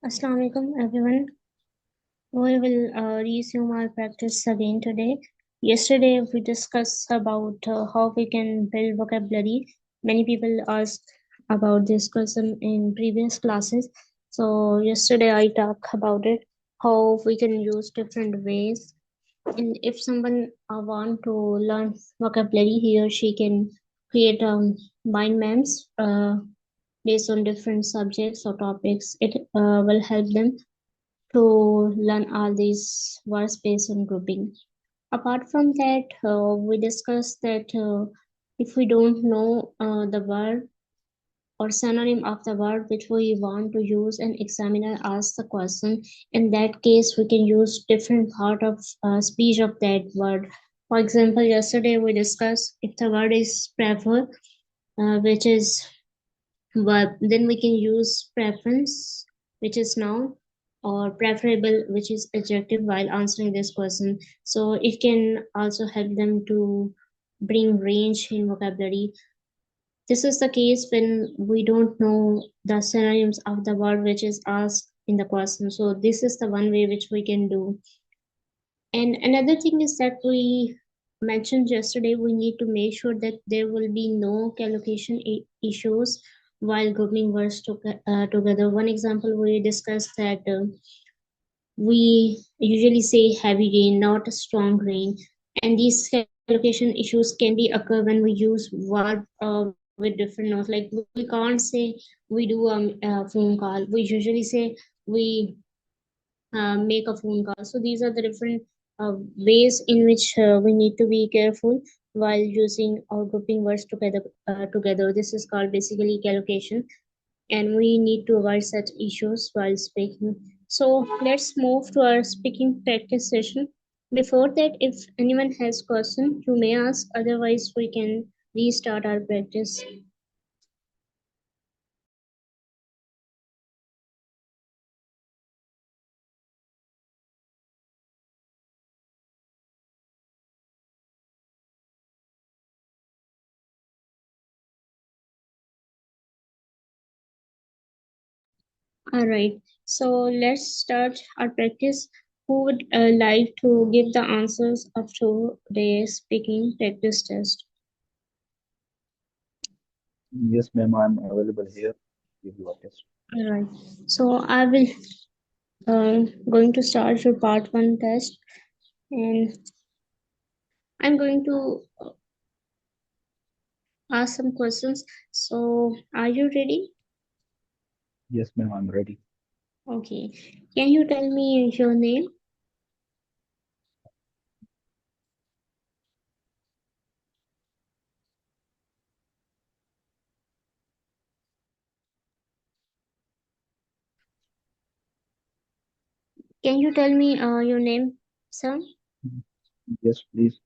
Assalamu alaikum everyone. We will resume our practice again today. Yesterday we discussed about how we can build vocabulary. Many people asked about this question in previous classes. So yesterday I talked about it, how we can use different ways. And if someone want to learn vocabulary, he or she can create mind maps based on different subjects or topics. It will help them to learn all these words based on grouping. Apart from that, we discussed that if we don't know the word or synonym of the word which we want to use, and examiner asks the question, in that case we can use different part of speech of that word. For example, yesterday we discussed if the word is prefer, which is verb, then we can use preference, which is noun, or preferable, which is adjective, while answering this question. So it can also help them to bring range in vocabulary. This is the case when we don't know the synonyms of the word which is asked in the question. So this is the one way which we can do. And another thing is that we mentioned yesterday, we need to make sure that there will be no collocation issues while grouping words together. One example we discussed that we usually say heavy rain, not a strong rain, and these collocation issues can be occur when we use verb with different notes. Like we can't say we do a phone call. We usually say we make a phone call. So these are the different ways in which we need to be careful while using or grouping words together. Together, this is called basically collocation, and we need to avoid such issues while speaking. So let's move to our speaking practice session. Before that, if anyone has question, you may ask. Otherwise, we can restart our practice. All right, so let's start our practice. Who would like to give the answers of today's speaking practice test? Yes, ma'am, I'm available here. Give you a test. All right, so I will going to start your part one test, and I'm going to ask some questions. So, are you ready? Yes, ma'am, I'm ready. Okay. Can you tell me your name? Can you tell me your name, sir? Yes, please.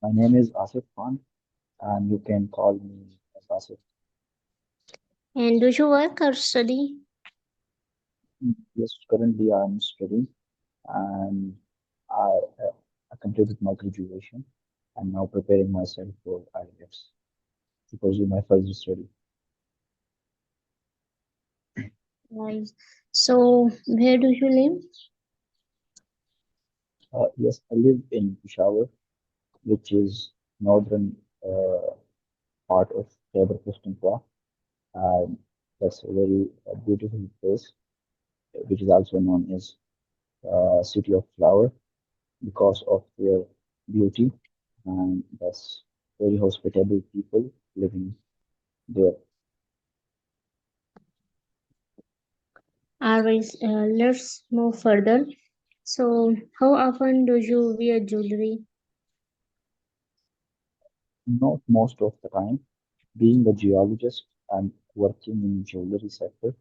My name is Asif Khan, and you can call me as Asif. And do you work or study? Yes, currently I'm studying, and I, uh, I completed my graduation. I'm now preparing myself for IELTS to pursue my further study. Right. So, where do you live? Yes, I live in Peshawar, which is northern part of Khyber Pakhtunkhwa, and that's a very beautiful place, which is also known as City of Flower because of their beauty, and that's very hospitable people living there. Alright, let's move further. So, how often do you wear jewelry? Not most of the time. Being a geologist, I'm working in jewelry sector,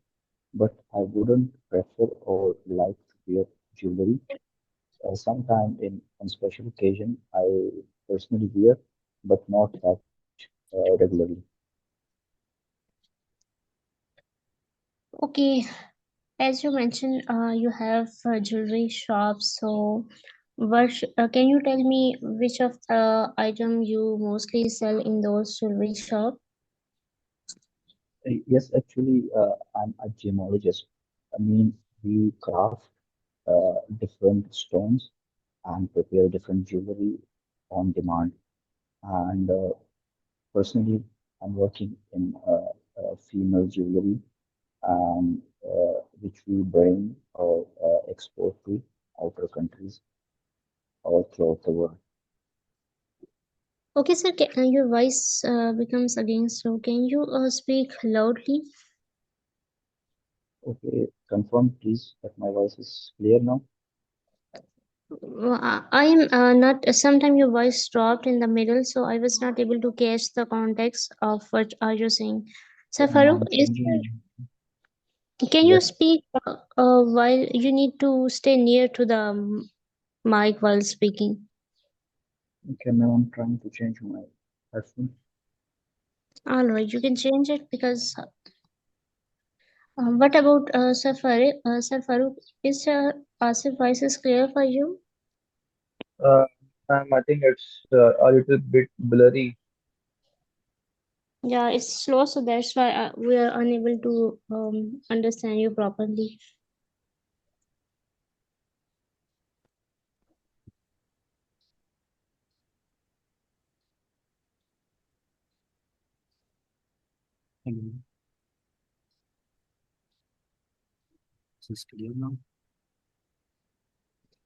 but I wouldn't prefer or like to wear jewelry. Sometime in on special occasion, I personally wear, but not that regularly. Okay, as you mentioned, you have jewelry shops. So, can you tell me which of the item you mostly sell in those jewelry shop? Yes, actually, I'm a gemologist. I mean, We craft different stones and prepare different jewelry on demand. And personally, I'm working in female jewelry, which we bring or export to outer countries all throughout the world. Okay, sir, your voice becomes again slow. Can you speak loudly? Okay, confirm please that my voice is clear now. I am not. Sometimes your voice dropped in the middle, so I was not able to catch the context of what are you saying. So, Okay, now Farooq, I'm changing. can you Yes, speak while you need to stay near to the mic while speaking? okay, now I'm trying to change my headphone. All right, you can change it because. What about Sir Farooq? Is Asif voice is clear for you? Uh, I think it's a little bit blurry. Yeah, it's slow, so that's why we are unable to understand you properly. Hello, is this clear now?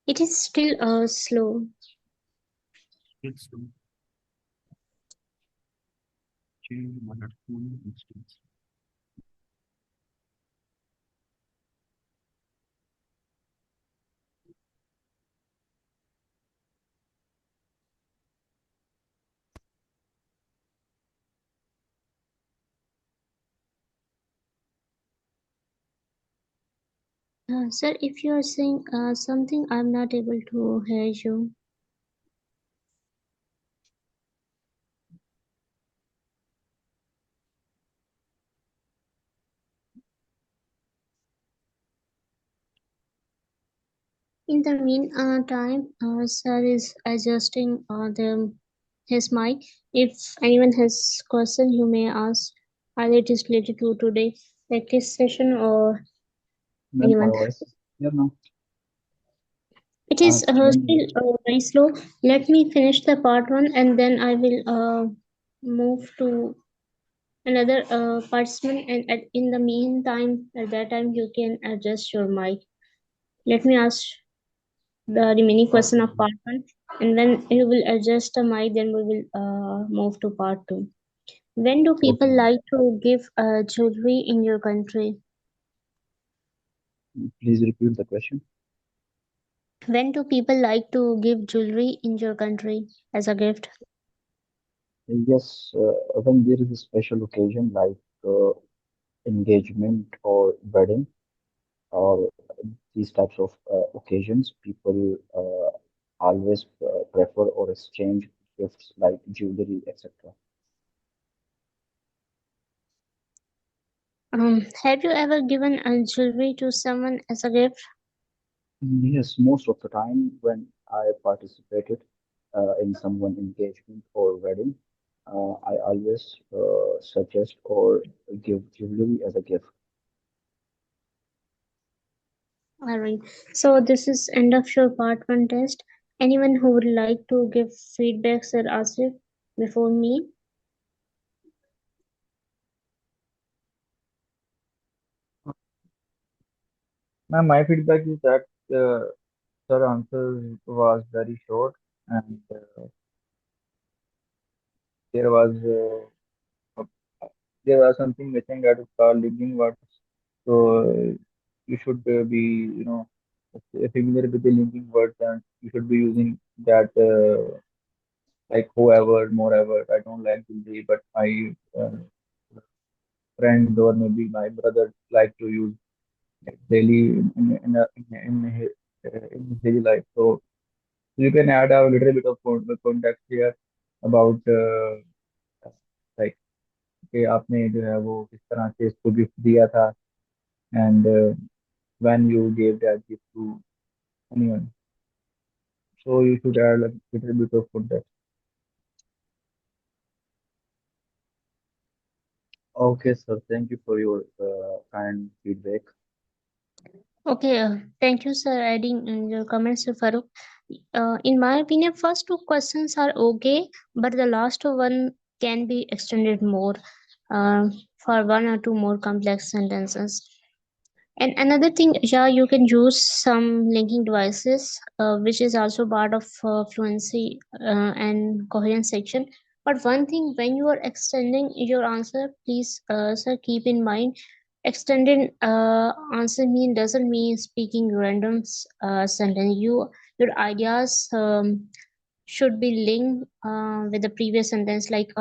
It is still slow. It's change my headphone instead. Sir, if you are saying something, I'm not able to hear you. In the meantime, sir is adjusting his mic. If anyone has question, you may ask. Either it is related to today practice session or Then my anyone. voice is clear now. It I is have changed. still very slow. Let me finish the part one and then I will move to another participant. And in the meantime, at that time, you can adjust your mic. Let me ask the remaining question of Okay, part one. And when you will adjust the mic, then we will move to part two. When do people okay. like to give jewelry in your country? Please repeat the question. When do people like to give jewelry in your country as a gift? Yes, when there is a special occasion like engagement or wedding or these types of occasions, people always prefer or exchange gifts like jewelry, etc. Have you ever given a jewelry to someone as a gift? Yes, most of the time when I participated in someone engagement or wedding, I always suggest or give jewelry as a gift. Alright. So this is end of your part one test. Anyone who would like to give feedback, Sir Asif, before me? My feedback is that the answer was very short, and there was there was something missing that is called linking words. So you should be, familiar with the linking words, and you should be using that, like whoever, moreover. I don't like Hindi, but my friend or maybe my brother like to use daily in his daily life. So you can add a little bit of context here about like कि आपने जो है वो किस तरह से इसको gift दिया था and when you gave that gift to anyone. So you should add a little bit of context. Okay, sir. Thank you for your kind feedback. Okay, thank you, sir, adding in your comments, Sir Farooq. In my opinion, first two questions are okay, but the last one can be extended more for one or two more complex sentences. And another thing, yeah, you can use some linking devices, which is also part of fluency and coherence section. But one thing, when you are extending your answer, please, sir, keep in mind, extended answer doesn't mean speaking random sentence. Your ideas should be linked with the previous sentence, like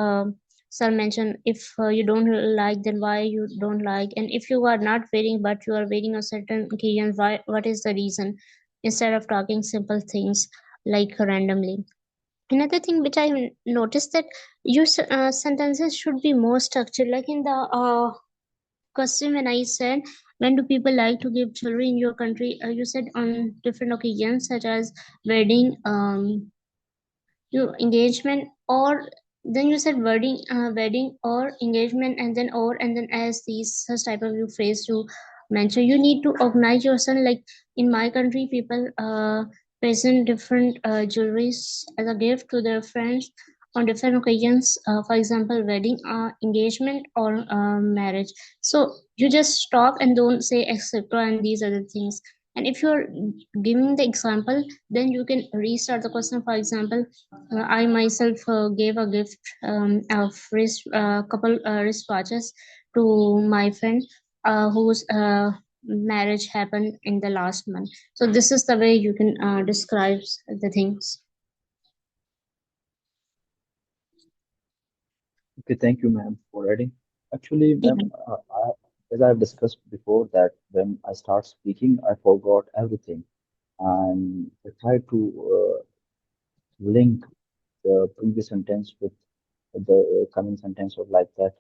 sir mentioned, if you don't like, then why you don't like, and if you are not wearing but you are wearing a certain occasion, why, what is the reason, instead of talking simple things like randomly. Another thing which I noticed, that your sentences should be more structured, like in the question when I said, when do people like to give jewelry in your country, you said on different occasions such as wedding, you engagement, or then you said wedding or engagement, and then or, and then as these such type of you phrase you mention, you need to organize yourself. Like in my country, people present different jewelries as a gift to their friends on different occasions, for example wedding, engagement, or marriage. So you just stop and don't say etc and these other things. And if you're giving the example, then you can restart the question. For example, I myself gave a gift of couple wristwatches to my friend whose marriage happened in the last month. So this is the way you can describe the things. Okay, thank you, ma'am, for adding. Actually, Yeah. ma'am, as I've discussed before, that when I start speaking, I forgot everything, and I try to link the previous sentence with the coming sentence or like that.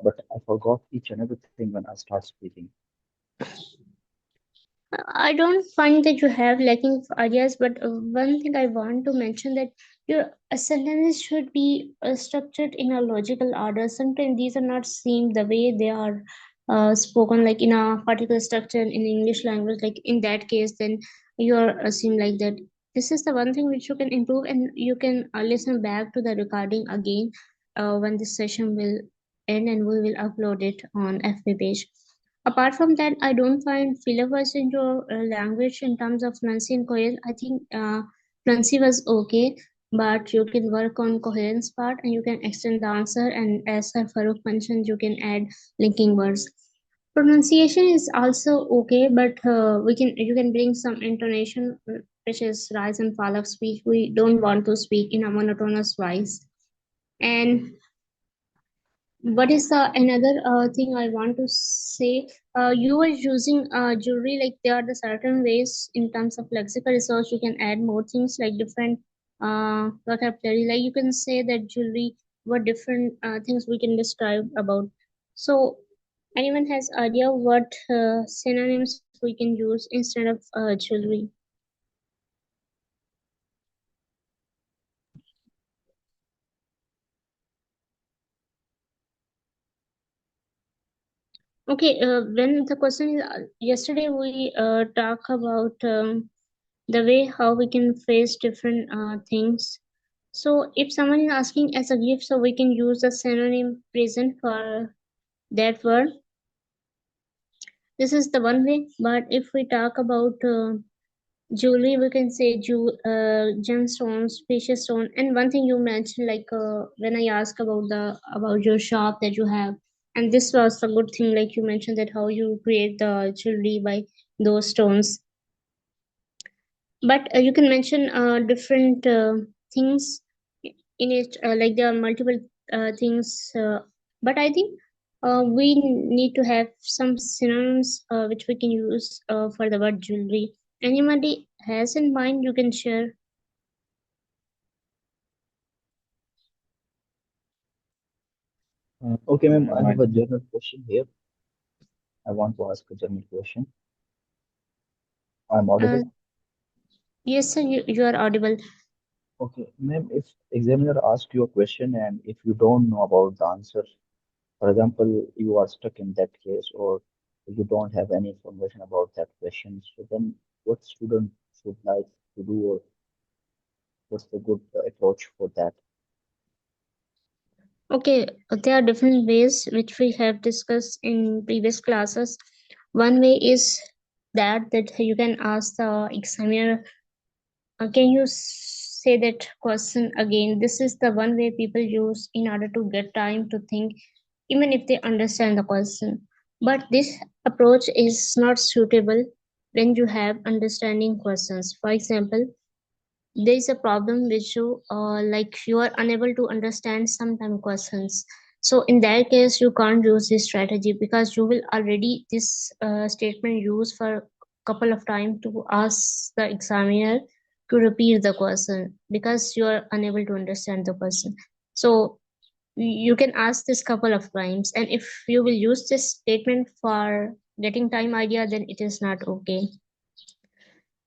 But I forgot each and everything when I start speaking. I don't find that you have lacking of ideas, but one thing I want to mention, that your sentences should be structured in a logical order. Sometimes these are not seen the way they are spoken, like in a particular structure in English language. Like in that case, then you are seem like that. This is the one thing which you can improve, and you can listen back to the recording again when this session will end, and we will upload it on FB page. Apart from that, I don't find fillers in your language in terms of fluency and coherence. I think fluency was okay, but you can work on coherence part, and you can extend the answer. And as Sir Farooq mentioned, you can add linking words. Pronunciation is also okay, but you can bring some intonation, which is rise and fall of speech. We don't want to speak in a monotonous voice. And what is the another thing I want to say? You were using jewelry, like there are the certain ways in terms of lexical resource. You can add more things like different vocabulary. Like you can say that jewelry, what different things we can describe about. So anyone has idea what synonyms we can use instead of jewelry? Okay, when the question is, yesterday we talk about the way how we can phrase different things. So if someone is asking as a gift, so we can use the synonym present for that word. This is the one way. But if we talk about jewelry, we can say gemstones, precious stone. And one thing you mentioned, like when I ask about the about your shop that you have, and this was a good thing, like you mentioned that how you create the jewelry by those stones. But you can mention different things in it, like there are multiple things, but I think we need to have some synonyms which we can use for the word jewelry. Anybody has in mind, you can share. Okay, ma'am, I have Right. a general question here. I want to ask a general question. I'm uh, audible. yes sir, you are audible. Okay, ma'am, if examiner asks you a question and if you don't know about the answer, for example, you are stuck in that case, or you don't have any information about that question. So then what student should like to do, or what's the good approach for that? Okay, there are different ways which we have discussed in previous classes. One way is that you can ask the examiner, can you say that question again? This is the one way people use in order to get time to think, even if they understand the question. But this approach is not suitable when you have understanding questions. For example, there is a problem with you, like you are unable to understand sometime questions. So in that case, you can't use this strategy because you will already this statement used for a couple of times to ask the examiner to repeat the question because you are unable to understand the question. So you can ask this couple of times, and if you will use this statement for getting time idea, then it is not okay.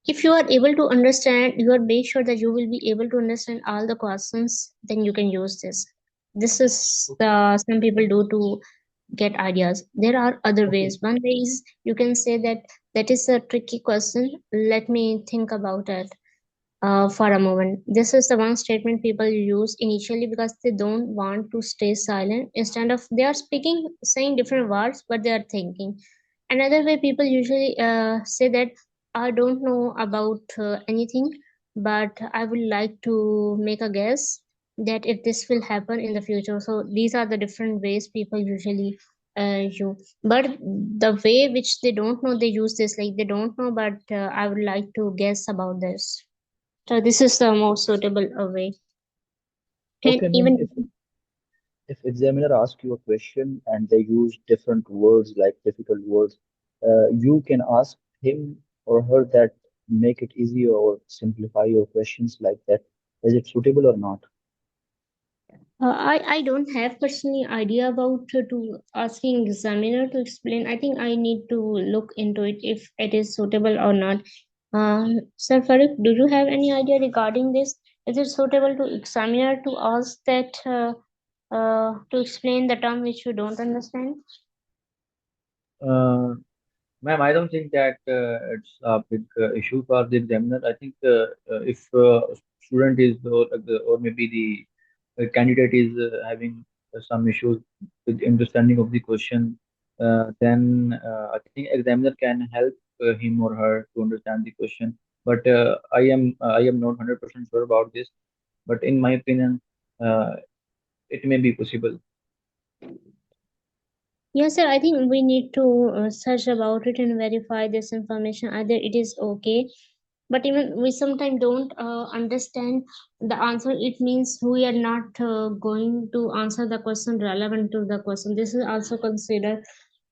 If you are able to understand, you are make sure that you will be able to understand all the questions, then you can use this. This is the some people do to get ideas. There are other Okay. ways. One way is you can say that that is a tricky question, let me think about it for a moment. This is the one statement people use initially because they don't want to stay silent. Instead of they are speaking, saying different words, but they are thinking. Another way people usually say that I don't know about anything, but I would like to make a guess that if this will happen in the future. So these are the different ways people usually use. But the way which they don't know, they use this like they don't know, but I would like to guess about this. So this is the most suitable way. And Okay, ma'am, even if examiner asks you a question and they use different words like difficult words, you can ask him or her that make it easier or simplify your questions like that. Is it suitable or not? I don't have personally idea about to asking examiner to explain. I think I need to look into it if it is suitable or not. Sir Farouk, do you have any idea regarding this? Is it suitable to examiner to ask that to explain the term which you don't understand? Uh, Ma'am, I don't think that it's a big issue for the examiner. I think if student is or maybe the candidate is having some issues with understanding of the question, then I think examiner can help him or her to understand the question. But I am not 100% sure about this. But in my opinion, uh, it may be possible. Yes, sir. I think we need to search about it and verify this information. Either it is okay, but even we sometimes don't understand the answer. It means we are not going to answer the question relevant to the question. This is also considered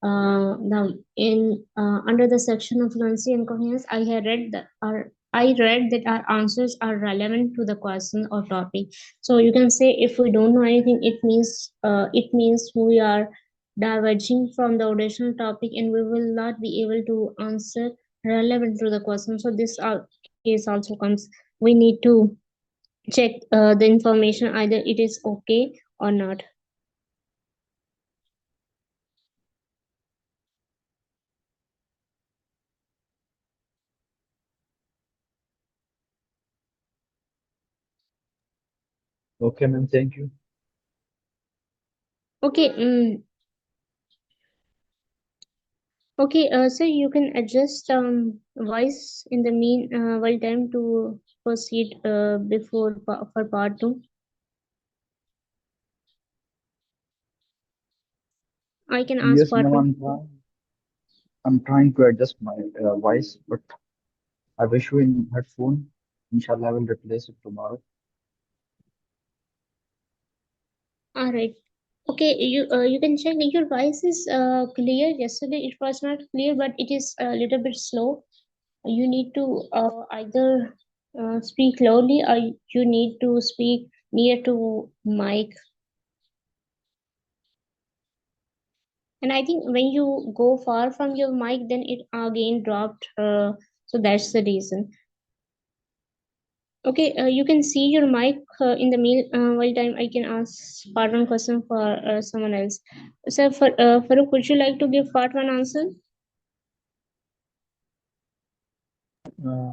the in under the section of fluency and coherence. I read that our answers are relevant to the question or topic. So you can say if we don't know anything, it means we are diverging from the original topic and we will not be able to answer relevant to the question. So this case also comes. We need to check the information either it is okay or not. Okay, ma'am. Thank you. Okay. Okay. So you can adjust voice in the mean while time to proceed for part two. I can ask Yes, part ma'am, one. I'm trying to adjust my voice, but I wish you in headphone. Inshallah, I will replace it tomorrow. All right. Okay, you can check your voice is clear. Yesterday it was not clear, but it is a little bit slow. You need to either speak loudly or you need to speak near to mic. And I think when you go far from your mic, then it again dropped. So that's the reason. Okay, you can see your mic in the meal while time. I can ask part one question for someone else. So for Farooq, would you like to give part one answer? Uh,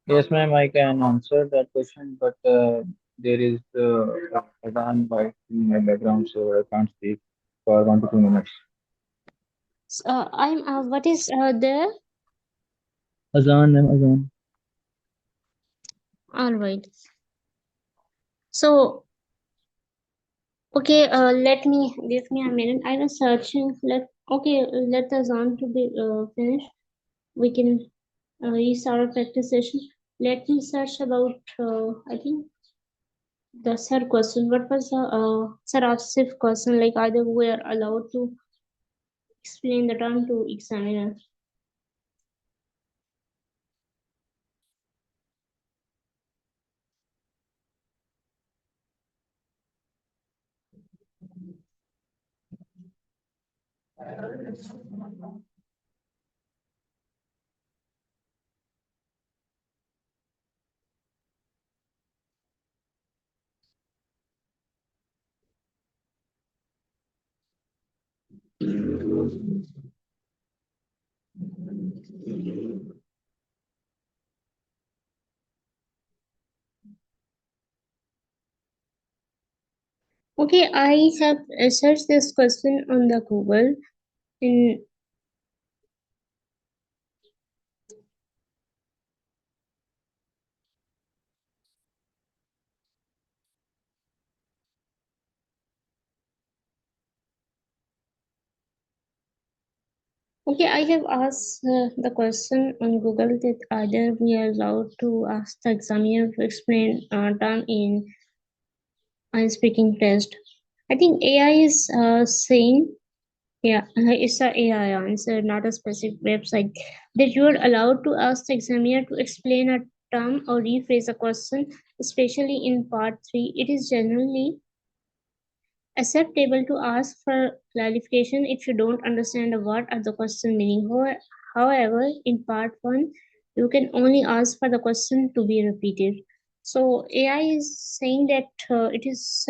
yes, ma'am, I can answer that question, but there is Adhan voice in my background, so I can't speak for 1 to 2 minutes. I'm what is there? Azan, ma'am, Azan. All right. So okay, give me a minute. I was searching. Let us on to be finished. We can restart our practice session. Let me search about. I think the third question. What was the Sir Asif question? Like either we are allowed to explain the term to examiner. Okay, I have searched this question on the Google. In Okay, I have asked the question on Google that either we are allowed to ask the examiner to explain term in speaking test. I think AI is saying, yeah, it's a AI answer, not a specific website, that you are allowed to ask the examiner to explain a term or rephrase a question, especially in part 3. It is generally acceptable to ask for clarification if you don't understand a word or the question meaning. However, in part 1, you can only ask for the question to be repeated. So AI is saying that it is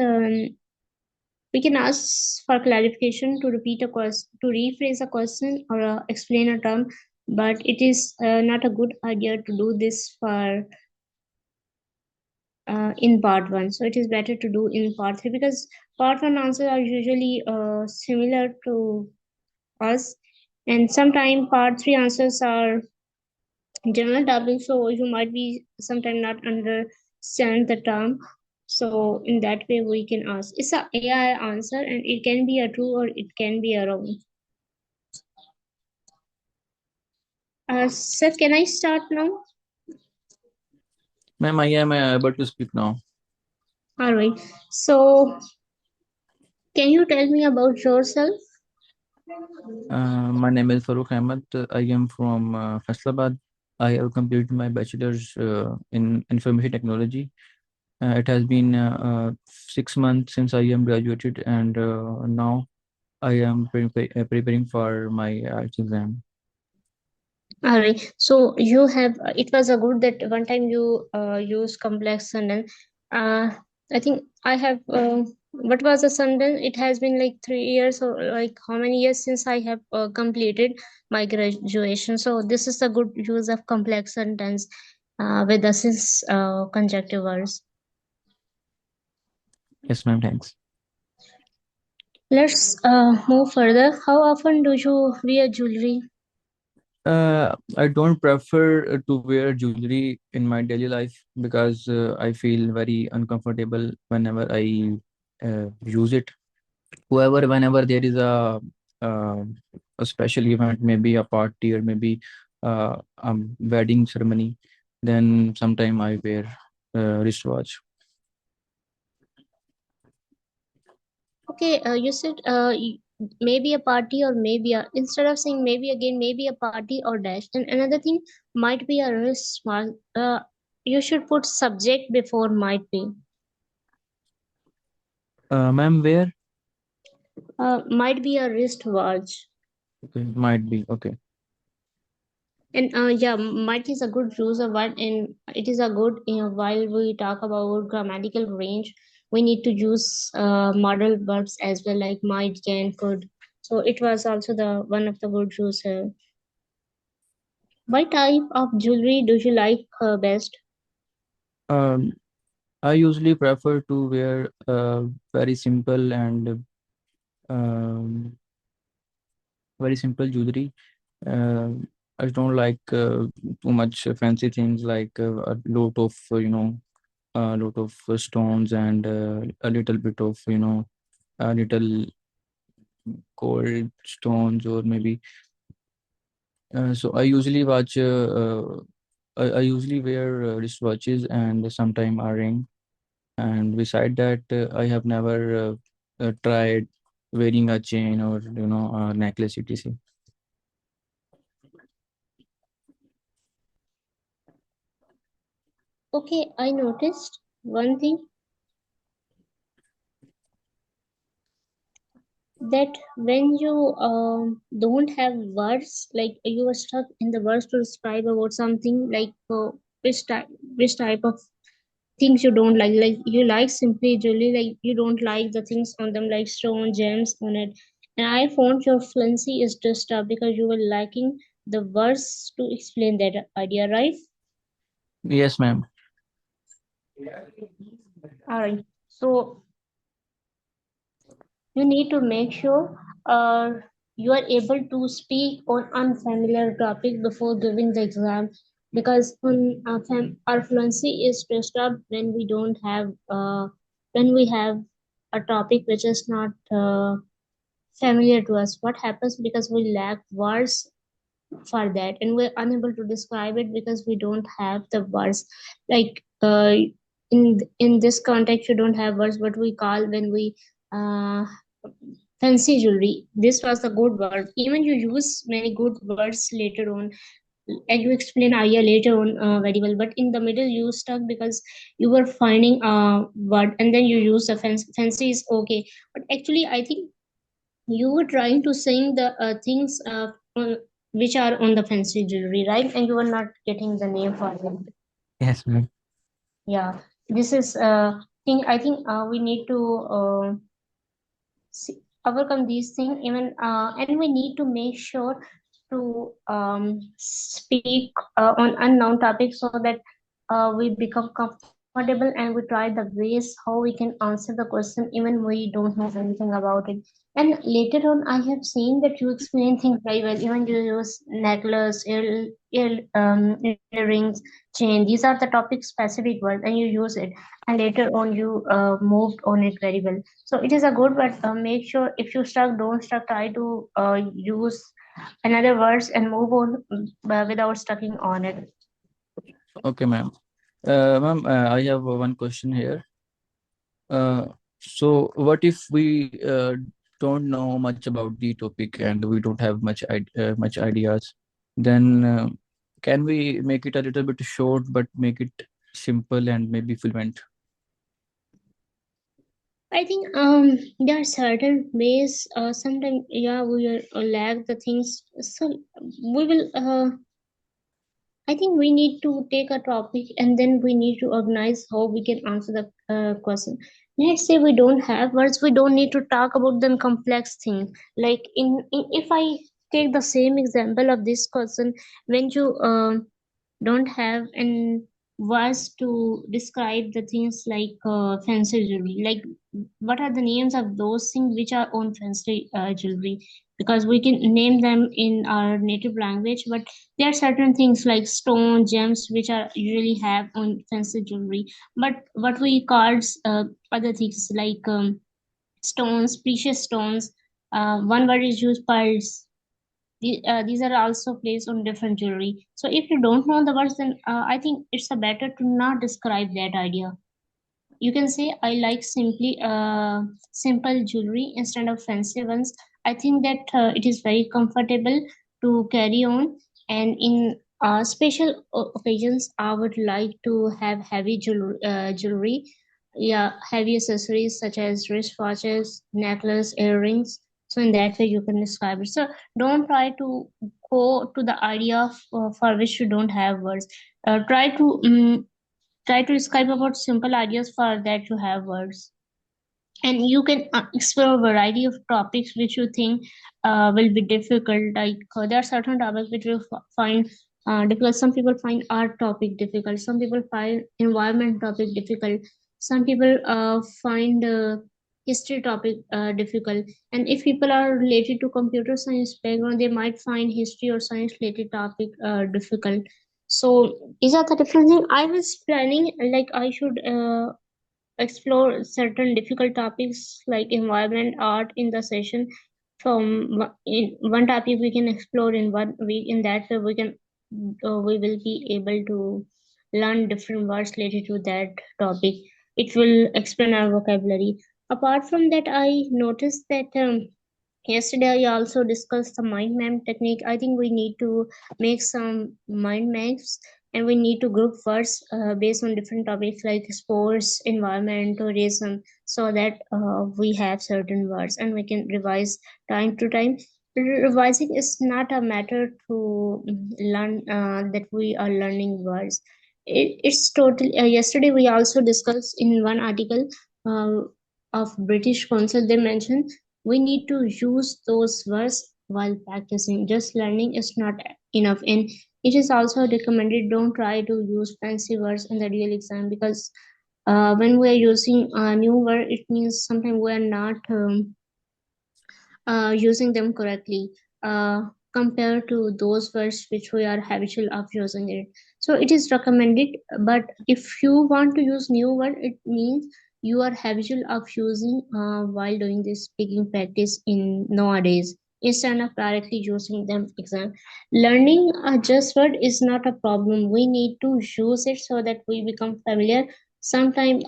we can ask for clarification to repeat a question, to rephrase a question or explain a term, but it is not a good idea to do this for in part 1. So it is better to do in part 3 because part 1 answers are usually similar to us, and sometimes part 3 answers are general topic, so you might be sometimes not understand the term. So in that way we can ask. It's a AI answer and it can be a true or it can be a wrong. Sir, can I start now? Ma'am, I am able to speak now. All right. So can you tell me about yourself? My name is Farooq Ahmed. I am from Faisalabad. I have completed my bachelor's in information technology. It has been 6 months since I am graduated, and now I am preparing for my IELTS exam. All right. So you have it was a good that one time you use complex sentence. I think I have what was the sentence? It has been like 3 years or like how many years since I have completed my graduation. So this is a good use of complex sentence with the since conjunctive words. Yes, ma'am. Thanks. Let's move further. How often do you wear jewelry? I don't prefer to wear jewelry in my daily life because I feel very uncomfortable whenever I use it. However, whenever there is uh, a special event, maybe a party or maybe wedding ceremony, then sometime I wear wristwatch. Okay, you said maybe a party or maybe a, instead of saying maybe again, maybe a party or dash. And another thing might be a risk mark. You should put subject before might be. Ma'am, where? Might be a wristwatch. Okay, might be. Okay. And yeah, might is a good use of word, and it is a good, while we talk about grammatical range, we need to use modal verbs as well, like might, can, could. So it was also the one of the good use. What type of jewelry do you like best? Um, I usually prefer to wear very simple and um, very simple jewelry. Uh, I don't like too much fancy things like a lot of a lot of stones and a little bit of a little gold stones or maybe. So I usually watch. I usually wear wristwatches and sometime a ring. And beside that, I have never tried wearing a chain or a necklace, etc. Okay, I noticed one thing that when you don't have words, like you are stuck in the words to describe about something, like which type of things you don't like you like simply jewelry, like you don't like the things on them like stone gems on it. And I found your fluency is disturbed because you were lacking the words to explain that idea, right? Yes, ma'am. All right. So you need to make sure uh, you are able to speak on unfamiliar topic before giving the exam, because our fluency is disturbed when we have a topic which is not familiar to us. What happens because we lack words for that and we're unable to describe it because we don't have the words, like in this context you don't have words, what we call when we uh, fancy jewelry. This was a good word, even you use many good words later on, and you explain idea later on very well, but in the middle you stuck because you were finding a word and then you use the fancy is okay. But actually I think you were trying to sing the things which are on the fancy jewelry, right? And you were not getting the name for them. Yes, ma'am. Yeah, this is thing. I think we need to overcome these things, even and we need to make sure to speak on unknown topics so that we become comfortable and we try the ways how we can answer the question even we don't know anything about it. And later on I have seen that you explain things very well, even you use necklace, earrings, chain. These are the topic specific words and you use it, and later on you moved on it very well. So it is a good, but make sure if you stuck, don't stuck. Try to use another words and move on without stucking on it. Okay, ma'am. Ma'am, I have one question here. Uh, so what if we don't know much about the topic and we don't have much ideas? Then can we make it a little bit short but make it simple and maybe fluent? I think there are certain ways. Sometimes yeah, we lack the things. So we will. I think we need to take a topic and then we need to organize how we can answer the question. Let's say we don't have words, we don't need to talk about them complex things. Like if I take the same example of this question, when you don't have an words to describe the things like fancy jewelry, like what are the names of those things which are on fancy jewelry, because we can name them in our native language, but there are certain things like stone gems which are usually have on fancy jewelry, but what we call other things like stones, precious stones, one word is used pearls. These are also placed on different jewelry. So if you don't know the words, then I think it's a better to not describe that idea. You can say I like simply simple jewelry instead of fancy ones. I think that it is very comfortable to carry on, and in special occasions, I would like to have heavy jewelry. Yeah, heavy accessories such as wristwatches, necklace, earrings. So in that way, you can describe it. So don't try to go to the idea for which you don't have words. Try to describe about simple ideas for that you have words, and you can explore a variety of topics which you think will be difficult, like there are certain topics which you find difficult. Some people find art topic difficult. Some people find environment topic difficult. Some people find history topic difficult. And if people are related to computer science background, they might find history or science related topic difficult. So these are the different things. I was planning like I should explore certain difficult topics like environment art in the session. From in one topic we can explore in 1 week. In that way we will be able to learn different words related to that topic. It will expand our vocabulary. Apart from that, I noticed that yesterday I also discussed the mind map technique. I think we need to make some mind maps, and we need to group words based on different topics like sports, environment, tourism, so that we have certain words and we can revise time to time. Revising is not a matter to learn that we are learning words. It's totally. Yesterday we also discussed in one article uh, of British Council. They mentioned we need to use those words while practicing. Just learning is not enough, and it is also recommended don't try to use fancy words in the real exam, because when we are using a new word, it means sometimes we are not using them correctly compared to those words which we are habitual of using it. So it is recommended, but if you want to use new word, it means you are habitual of using while doing this speaking practice in nowadays, instead of directly using them exam. Learning a just word is not a problem. We need to use it so that we become familiar. Sometimes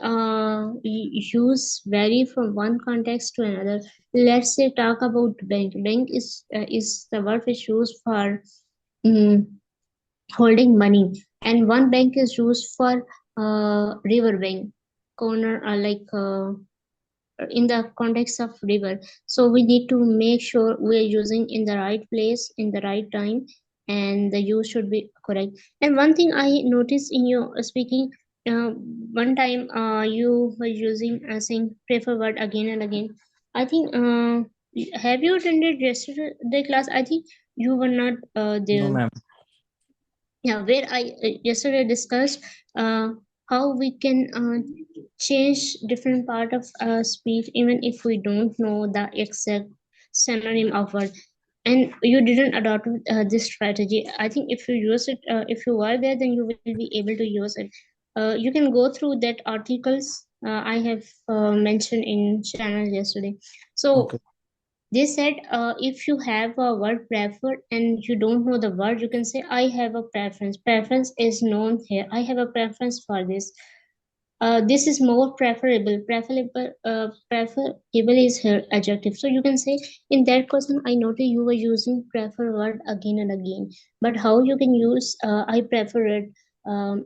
use vary from one context to another. Let's say talk about bank. Bank is the word which used for mm, holding money, and one bank is used for river bank corner, in the context of river. So we need to make sure we are using in the right place in the right time, and the use should be correct. And one thing I noticed in your speaking, uh, one time you were using saying prefer word again and again. I think have you attended yesterday class? I think you were not No, there. ma'am. Yeah, where I yesterday discussed uh, how we can change different part of speech even if we don't know the exact synonym of word. And you didn't adopt this strategy. I think if you use it, if you are there, then you will be able to use it. You can go through that articles I have mentioned in channel yesterday. So Okay. they said if you have a word preferred and you don't know the word, you can say, I have a preference. Preference is known here. I have a preference for this. This is more preferable. Preferable is here adjective. So you can say in that question, I noted you were using prefer word again and again. But how you can use I prefer it.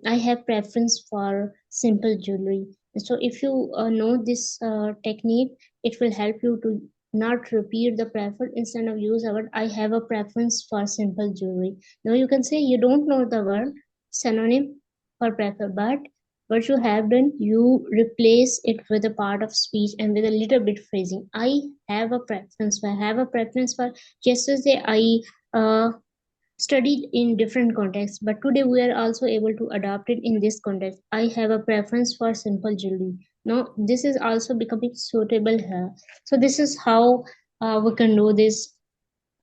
I have preference for simple jewelry. So if you know this technique, it will help you to not repeat the prefer. Instead of use a word, I have a preference for simple jewelry. Now you can say you don't know the word synonym for prefer, but what you have done, you replace it with a part of speech and with a little bit phrasing. I have a preference for. I have a preference for. Yesterday I studied in different contexts, but today we are also able to adopt it in this context. I have a preference for simple jewelry. Now this is also becoming suitable here. So this is how we can do this.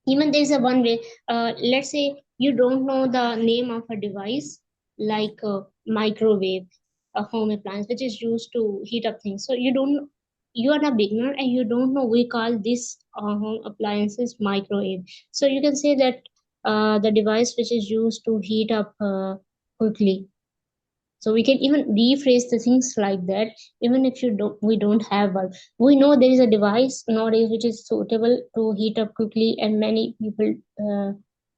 Even there is a one way. Let's say you don't know the name of a device like a microwave, a home appliance which is used to heat up things. So you are a beginner and you don't know we call this home appliances microwave. So you can say that the device which is used to heat up quickly. So we can even rephrase the things like that. Even if we don't have one, we know there is a device nowadays which is suitable to heat up quickly, and many people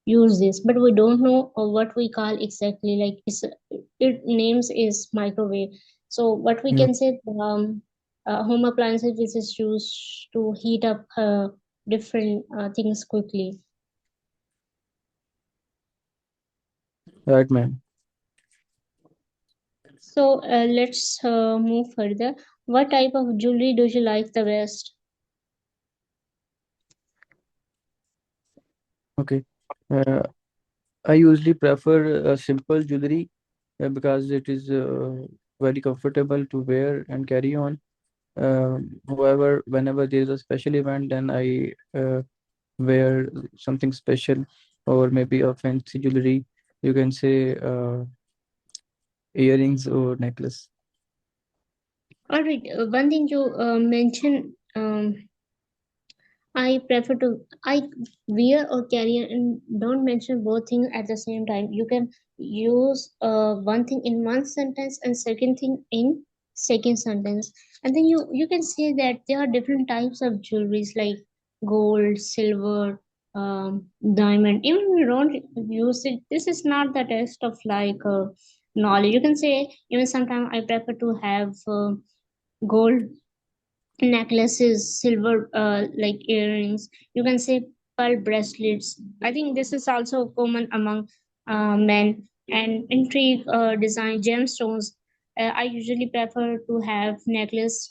use this, but we don't know what we call exactly. Like it names is microwave. So what we Yeah. can say, home appliances which is used to heat up different things quickly. Right, ma'am. So let's move further. What type of jewelry do you like the best? Okay. Uh, I usually prefer simple jewelry because it is very comfortable to wear and carry on. However, whenever there is a special event, then I wear something special or maybe a fancy jewelry. You can say earrings or necklace. All right. One thing you mentioned, I prefer to I wear or carry, and don't mention both things at the same time. You can use one thing in one sentence and second thing in second sentence, and then you can say that there are different types of jewelries like gold, silver, diamond. Even if you don't use it, this is not the test of like knowledge. You can say even sometimes I prefer to have gold necklaces, silver like earrings. You can say pearl bracelets. I think this is also common among men. And intrigue design gemstones. I usually prefer to have necklace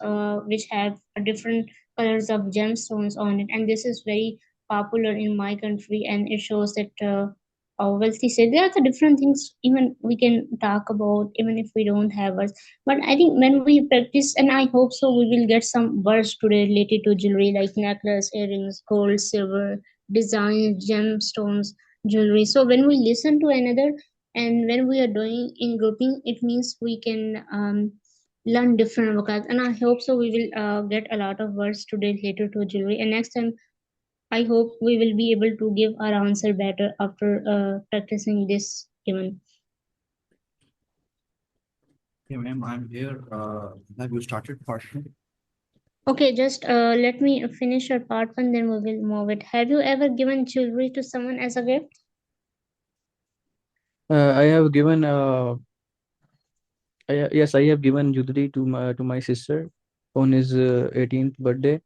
which have different colors of gemstones on it, and this is very popular in my country, and it shows that. Wealthy said there are the different things even we can talk about even if we don't have us, but I think when we practice, and I hope so, we will get some words today related to jewelry like necklace, earrings, gold, silver, design, gemstones, jewelry. So when we listen to another and when we are doing in grouping, it means we can learn different vocabs. And I hope so, we will get a lot of words today related to jewelry. And next time, I hope we will be able to give our answer better after practicing this even. Yeah, ma'am, I'm here. Have you started partially? Okay, just let me finish your part one, then we will move it. Have you ever given jewelry to someone as a gift? I have given yes, I have given jewelry to my sister on his 18th birthday.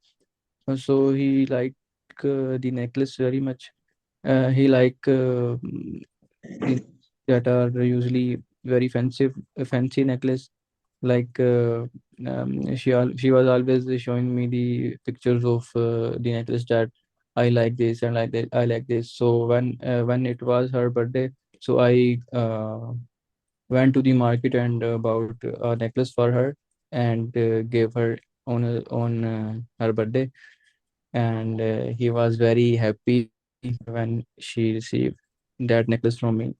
So he liked the necklace very much. He like the that are usually very fancy necklace. Like she was always showing me the pictures of the necklace that I like this and like that I like this. So when it was her birthday, so I went to the market and bought a necklace for her and gave her on her birthday, and he was very happy when she received that necklace from me.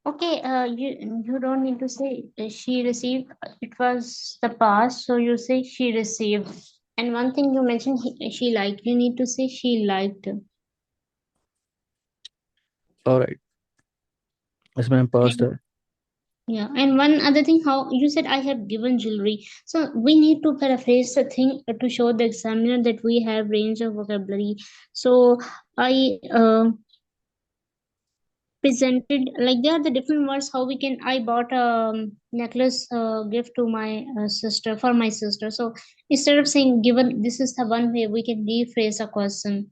Okay, you don't need to say she received. It was the past, so you say she received. And one thing you mentioned, she liked. You need to say she liked. All right, that's my past. And yeah, and one other thing, how you said I have given jewelry. So we need to paraphrase the thing to show the examiner that we have range of vocabulary. So I presented like there are the different words how we can. I bought a necklace gift to my sister for my sister. So instead of saying given, this is the one way we can rephrase a question.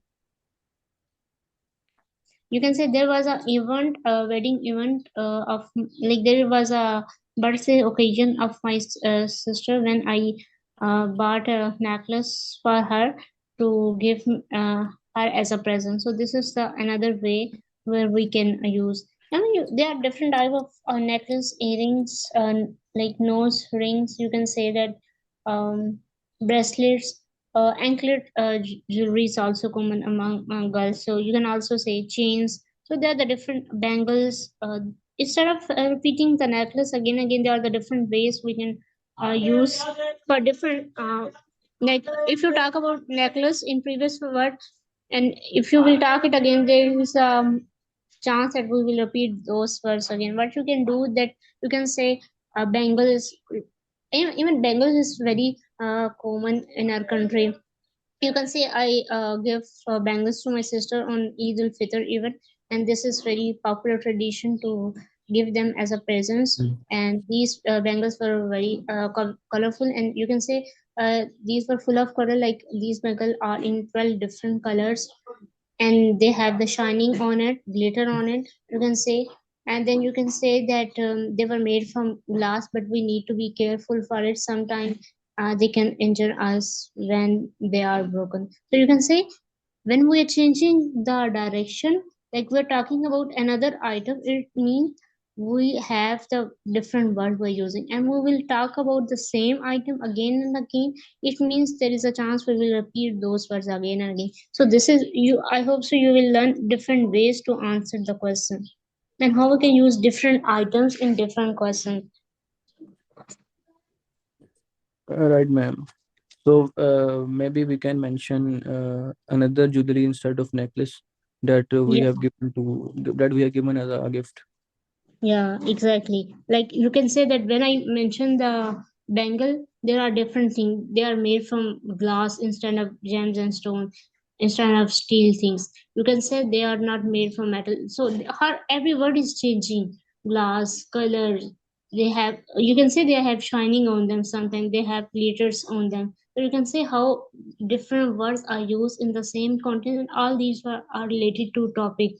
You can say there was a event, a wedding event of like there was a birthday occasion of my sister when I bought a necklace for her to give her as a present. So this is the another way where we can use. I mean, there are different type of necklace, earrings, like nose rings. You can say that bracelets, anklet jewelry is also common among girls. So you can also say chains. So there are the different bangles. Instead of repeating the necklace again, there are the different ways we can use for different. Like if you talk about necklace in previous word, and if you will talk it again, there is chance that we will repeat those words again. What you can do that you can say bangles. Even bangles is very common in our country. You can say I give bangles to my sister on Eid ul Fitr even, and this is very popular tradition to give them as a presents. Mm. And these bangles were very colorful, and you can say these were full of color. Like these bangles are in 12 different colors, and they have the shining on it, glitter on it. You can say, and then you can say that they were made from glass, but we need to be careful for it. Sometimes they can injure us when they are broken. So you can say when we are changing the direction, Like we're talking about another item, it means we have the different word we're using, and we will talk about the same item again and again. It means there is a chance we will repeat those words again and again. So this is you, I hope so you will learn different ways to answer the question and how we can use different items in different questions. Right, ma'am. So maybe we can mention another jewelry instead of necklace that we Yeah. have given to that we have given as a gift. Yeah, exactly. Like you can say that when I mentioned the bangle, there are different things. They are made from glass instead of gems and stone, instead of steel things. You can say they are not made from metal. So her every word is changing. Glass, color. They have. You can say they have shining on them. Sometimes they have glitters on them. So you can say how different words are used in the same content, and all these are related to topic.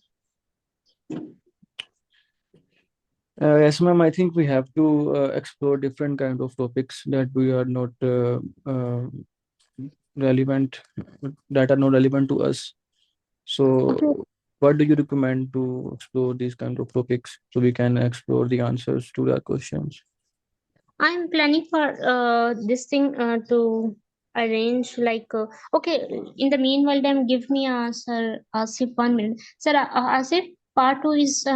Yes, ma'am. I think we have to explore different kind of topics that we are not relevant, that are not relevant to us. Okay. So, what do you recommend to explore these kind of topics so we can explore the answers to their questions? I'm planning for this thing to arrange like okay. In the meanwhile, then give me sir Asif 1 minute. Sir Asif, part two is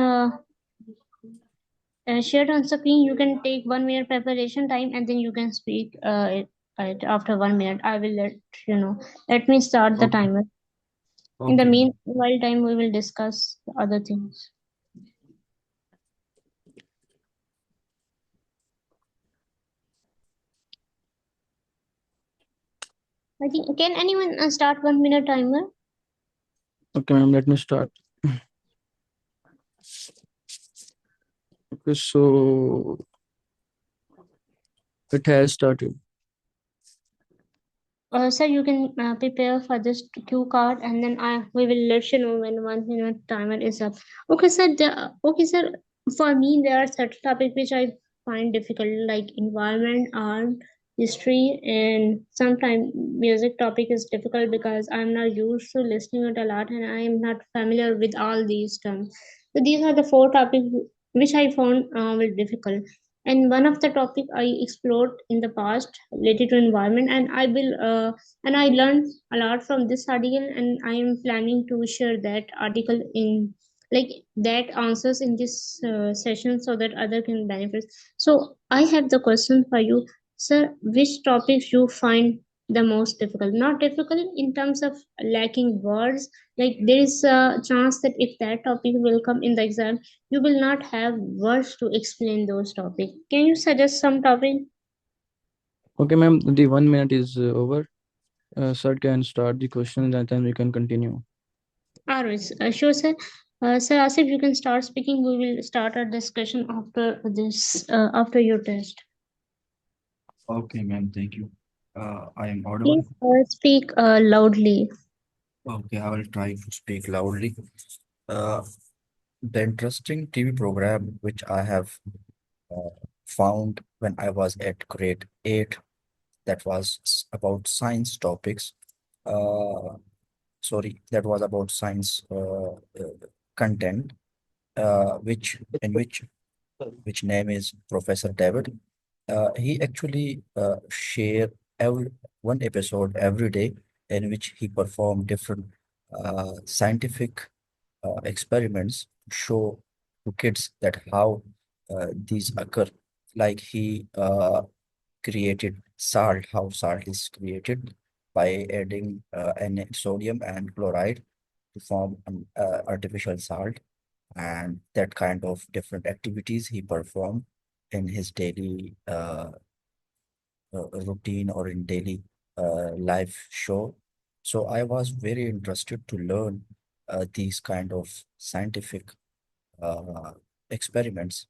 shared on screen. You can take 1 minute preparation time and then you can speak after 1 minute. I will let you know. Let me start the Okay. timer. In the Okay, ma'am. meanwhile time, we will discuss the other things. I think can anyone start 1 minute timer? Okay, ma'am. Let me start. Okay, so it has started. Sir, you can prepare for this cue card, and then we will let you know when 1 minute timer is up. Okay, sir. Okay, sir. For me, there are certain topics which I find difficult, like environment, art, history, and sometimes music topic is difficult because I'm not used to listening it a lot, and I am not familiar with all these terms. So these are the four topics which I found very difficult. And one of the topic I explored in the past related to environment, and I learned a lot from this article, and I am planning to share that article in like that answers in this session so that other can benefit. So I have the question for you, sir. Which topics you find the most difficult? Not difficult in terms of lacking words. Like there is a chance that if that topic will come in the exam, you will not have words to explain those topics. Can you suggest some topic? Okay, ma'am. The 1 minute is over. Sir can start the questions and then we can continue. Alright, sure, sir. Sir Asif, you can start speaking. We will start our discussion after this, after your test. Okay, ma'am. Thank you. I am audible. Please speak loudly. Okay, I will try to speak loudly. Uh, the interesting TV program which I have uh, found when I was at grade 8, that was about science topics. Uh, Sorry, that was about science content, which in which name is Professor David. He actually share every one episode every day in which he performed different scientific experiments to show to kids that how these occur. Like he created salt, how salt is created by adding sodium and chloride to form an artificial salt, and that kind of different activities he performed in his daily routine or in daily live show. So I was very interested to learn these kind of scientific uh, experiments,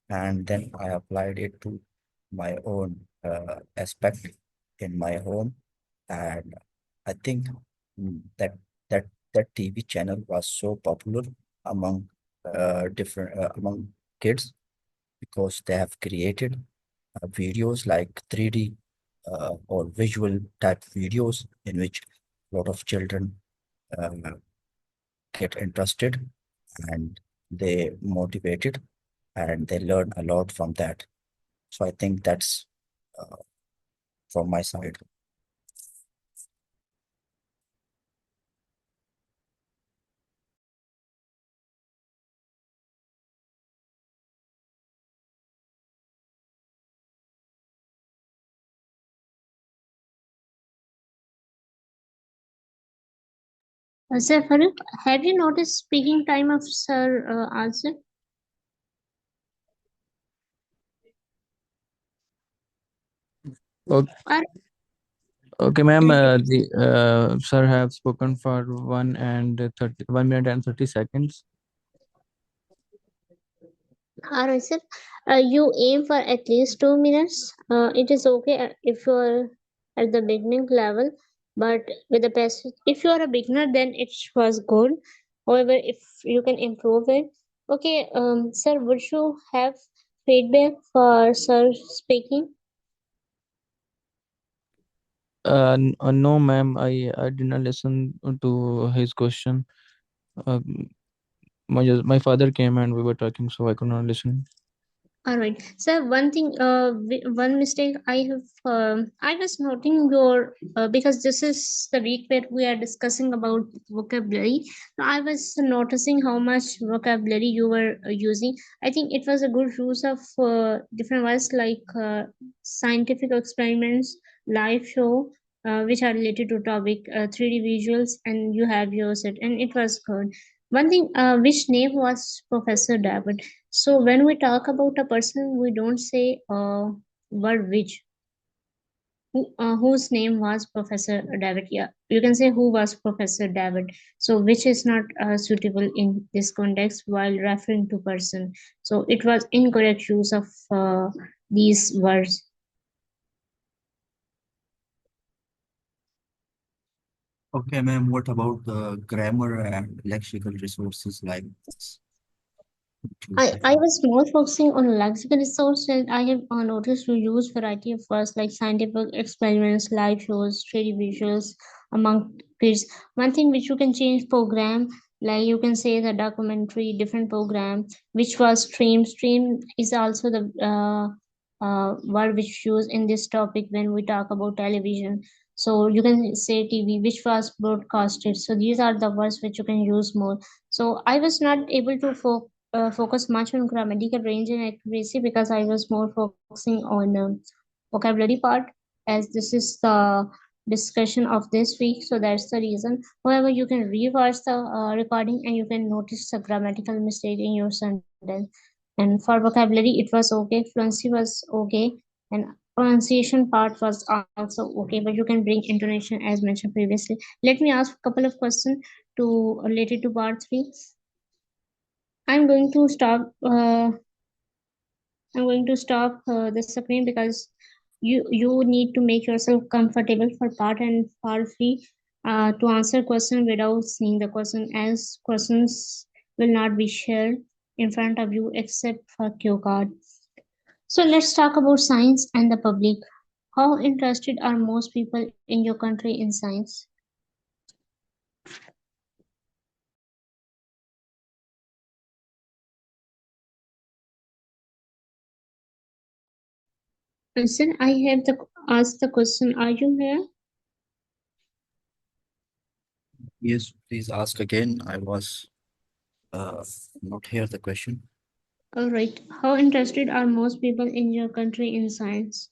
and then I applied it to my own aspect in my home, and I think that that that TV channel was so popular among different among kids because they have created videos like 3D or visual type videos in which a lot of children uh, get interested. and they motivated and they learn a lot from that. So I think that's from my side. Sir Farooq, have you noticed speaking time of Sir Asif? Okay, Or okay, ma'am. The sir have spoken for 1 minute and 30 seconds. Alright, sir. You aim for at least 2 minutes. It is okay if you are at the beginning level, but with the passage, if you are a beginner, then it was good. However, if you can improve it, okay. Sir, would you have feedback for sir speaking? No, ma'am. I did not listen to his question. Um, my father came and we were talking, so I could not listen. All right. So one thing, one mistake I have, I was noting your, because this is the week where we are discussing about vocabulary. So I was noticing how much vocabulary you were using. I think it was a good use of different words like scientific experiments, live show, which are related to topic, 3D visuals, and you have used it, and it was good. One thing, which name was Professor David? So when we talk about a person, we don't say word which. Whose name was Professor David? Yeah, you can say who was Professor David. So which is not suitable in this context while referring to person. So it was incorrect use of these words. Okay, ma'am, what about the grammar and lexical resources like this? I was more focusing on lexical resource and I have noticed you use variety of words like scientific experiments, live shows, 3D visuals among kids. One thing which you can change program, like you can say the documentary, different program, which was stream. Stream is also the word which used in this topic when we talk about television. So you can say TV, which was broadcasted. So these are the words which you can use more. So I was not able to focus much on grammatical range and accuracy because I was more focusing on vocabulary part as this is the discussion of this week. So that's the reason. However, you can rewatch the recording and you can notice the grammatical mistake in your sentence. And for vocabulary, it was okay. Fluency was okay. And pronunciation part was also okay. But you can bring intonation as mentioned previously. Let me ask a couple of questions to related to part 3. I'm going to stop. I'm going to stop the screen because you need to make yourself comfortable for part and part 3 to answer question without seeing the question as questions will not be shared in front of you except for cue card. So let's talk about science and the public. How interested are most people in your country in science? Listen, I have asked the question. Are you here? Yes, please ask again. I was not hear the question. All right. How interested are most people in your country in science?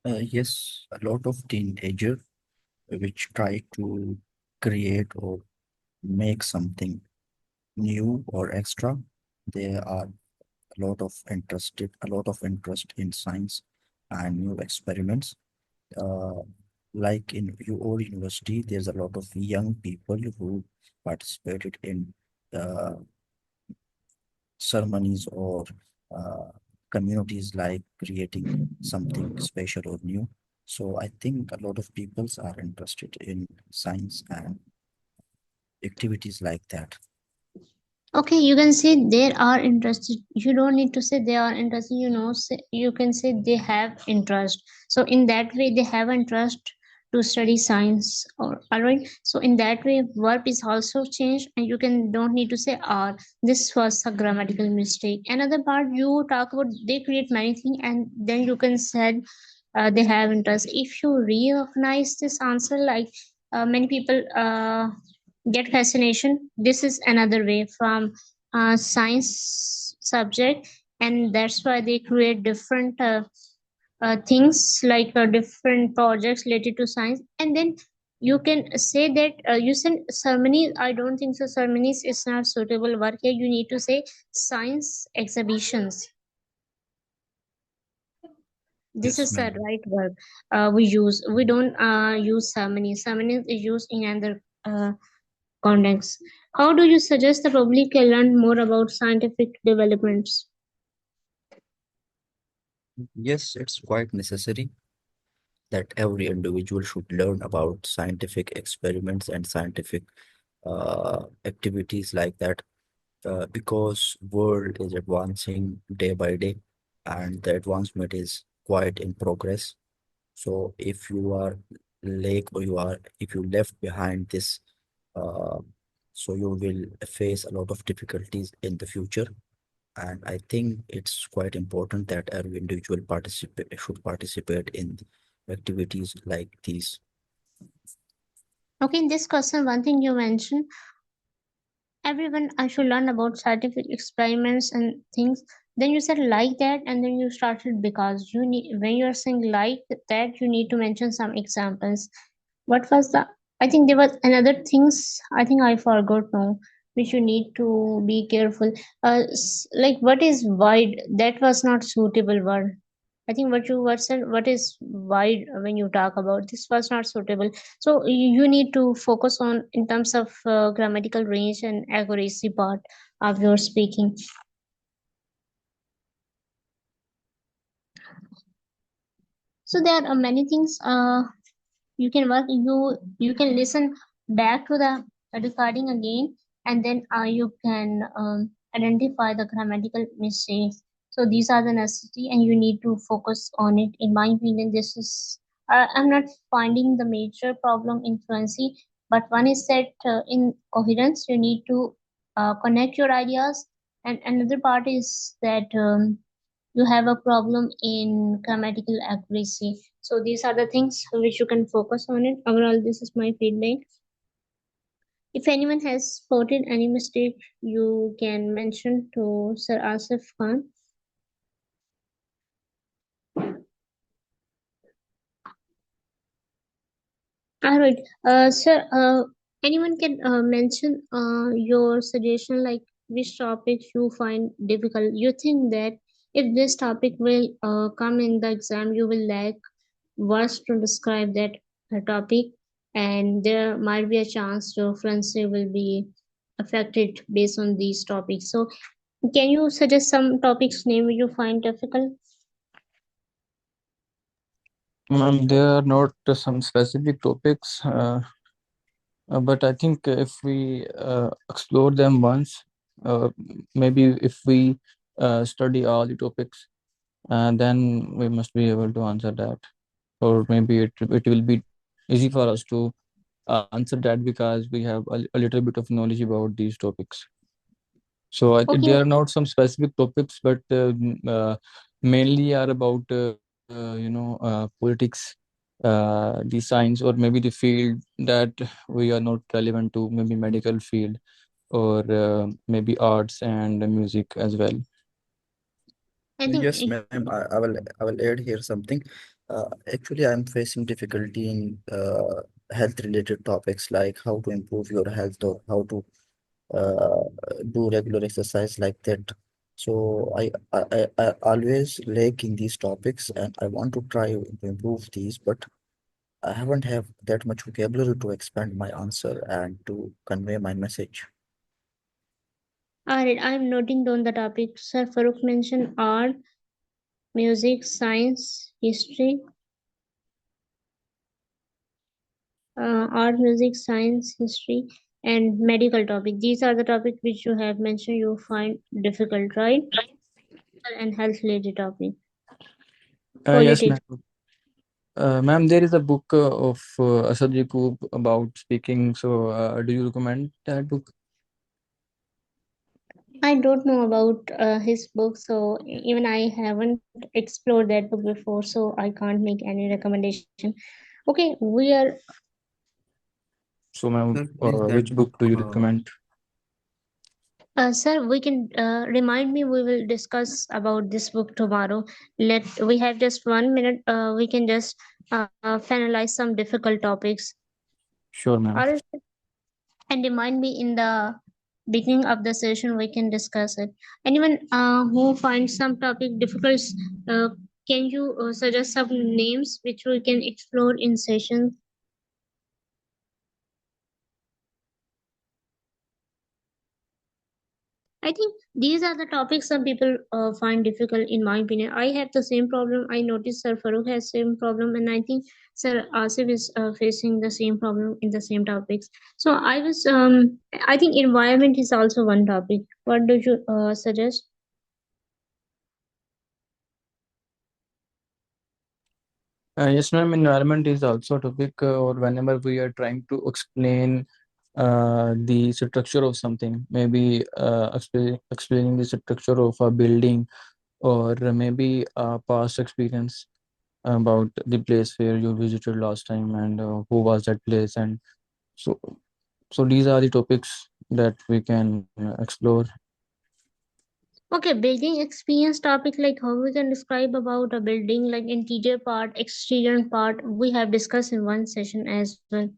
Yes, a lot of teenager which try to create or make something new or extra. There are a lot of interest in science and new experiments. Uh, like in your university, there's a lot of young people who participated in uh, ceremonies or uh, communities like creating something special or new. So I think a lot of peoples are interested in science and activities like that. Okay, you can say they are interested. You don't need to say they are interested. You know, say, you can say they have interest. So in that way, they have interest to study science. Or all right, so in that way verb is also changed, and you can don't need to say are. This was a grammatical mistake. Another part you talk about, they create many things, and then you can said they have interest. If you recognize this answer, like many people get fascination, this is another way from science subject, and that's why they create different things like different projects related to science. And then you can say that you said ceremonies. I don't think so, ceremonies is not suitable work here. You need to say science exhibitions. This Yes, is the ma'am. right verb we don't use ceremonies. Ceremonies is used in other context. How do you suggest the public can learn more about scientific developments? Yes, it's quite necessary that every individual should learn about scientific experiments and scientific activities like that, because world is advancing day by day, and the advancement is quite in progress. So if you are late, or if you left behind this, uh, so you will face a lot of difficulties in the future. And I think it's quite important that every individual should participate in activities like these. Okay, in this question, one thing you mentioned, everyone I should learn about scientific experiments and things. Then you said like that, and then you started because you need, when you are saying like that, you need to mention some examples. What was the, I think there was another things, I think I forgot now, which you need to be careful. Like what is wide? That was not suitable word. I think what you were said, what is wide when you talk about this was not suitable. So you need to focus on in terms of grammatical range and accuracy part of your speaking. So there are many things you can work. You can listen back to the recording again, and then you can identify the grammatical mistakes. So these are the necessity, and you need to focus on it. In my opinion, this is I'm not finding the major problem in fluency, but one is that in coherence you need to connect your ideas, and another part is that you have a problem in grammatical accuracy. So these are the things which you can focus on it. Overall, this is my feedback. If anyone has spotted any mistake, you can mention to Sir Asif Khan. All right, sir. Anyone can mention your suggestion, like which topics you find difficult. You think that if this topic will come in the exam, you will lack words to describe that topic, and there might be a chance your fluency will be affected based on these topics. So, can you suggest some topics name you find difficult? There are not some specific topics, but I think if we explore them once, maybe if we study all the topics, then we must be able to answer that. Or maybe it will be easy for us to answer that because we have a little bit of knowledge about these topics. So Okay, there are not some specific topics, but mainly are about politics, the science, or maybe the field that we are not relevant to, maybe medical field, or maybe arts and music as well. I think Yes, ma'am. I will add here something. Actually, I'm facing difficulty in health related topics, like how to improve your health, or how to uh, do regular exercise like that. So I always lack in these topics, and I want to try to improve these, but I haven't have that much vocabulary to expand my answer and to convey my message. all right. I'm noting down the topic. Sir Farooq mentioned art, music, science, history, art, music, science, history, and medical topic. These are the topics which you have mentioned you find difficult, right? And health related topic. Yes, Politics. ma'am. Ma'am, there is a book of Asad Yaqub about speaking. So, do you recommend that book? I don't know about his book, so even I haven't explored that book before, so I can't make any recommendation. Okay, we are. So, ma'am, Sir, is which that book do book you recommend? Sir, we can remind me. We will discuss about this book tomorrow. Let we have just 1 minute. We can just finalize some difficult topics. Sure, ma'am. Or and remind me in the beginning of the session. We can discuss it. Anyone who finds some topic difficult, uh, can you suggest some names which we can explore in session? I think these are the topics some people find difficult. In my opinion, I have the same problem. I noticed Sir Farooq has same problem, and I think Sir Asif is facing the same problem in the same topics. So I think environment is also one topic. What do you suggest? Yes, ma'am. Environment is also a topic, or whenever we are trying to explain the structure of something, maybe explaining the structure of a building, or maybe a past experience about the place where you visited last time and who was that place, and so these are the topics that we can explore. Okay, building experience topic, like how we can describe about a building, like interior part, exterior part. We have discussed in one session as well.